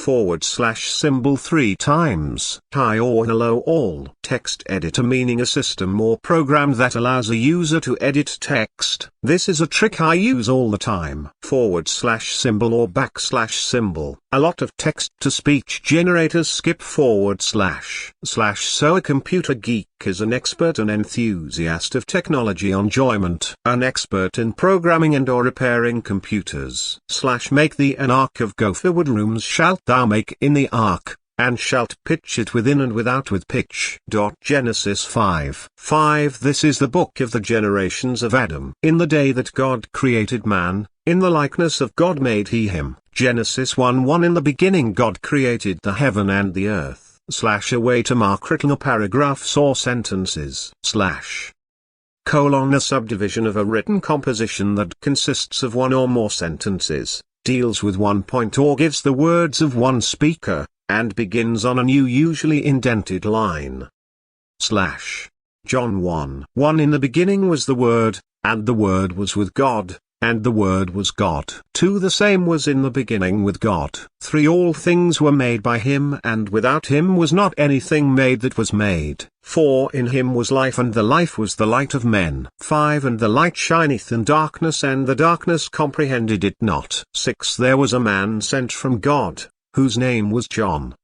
symbol 3 times. Hi or hello all. Text editor meaning a system or program that allows a user to edit text. This is a trick I use all the time. Symbol or symbol. A lot of text-to-speech generators skip / so a computer geek is an expert and enthusiast of technology enjoyment. An expert in programming and or repairing computers. Make thee an ark of gopher wood rooms shalt thou make in the ark, and shalt pitch it within and without with pitch. Genesis 5:5 This is the book of the generations of Adam. In the day that God created man, in the likeness of God made he him. Genesis 1:1 In the beginning God created the heaven and the earth. A way to mark written paragraphs or sentences. A subdivision of a written composition that consists of one or more sentences, deals with one point or gives the words of one speaker, and begins on a new usually indented line. John 1:1 In the beginning was the Word, and the Word was with God, and the Word was God. 2 The same was in the beginning with God. 3 All things were made by him, and without him was not anything made that was made. 4 In him was life, and the life was the light of men. 5 And the light shineth in darkness, and the darkness comprehended it not. 6 There was a man sent from God, whose name was John.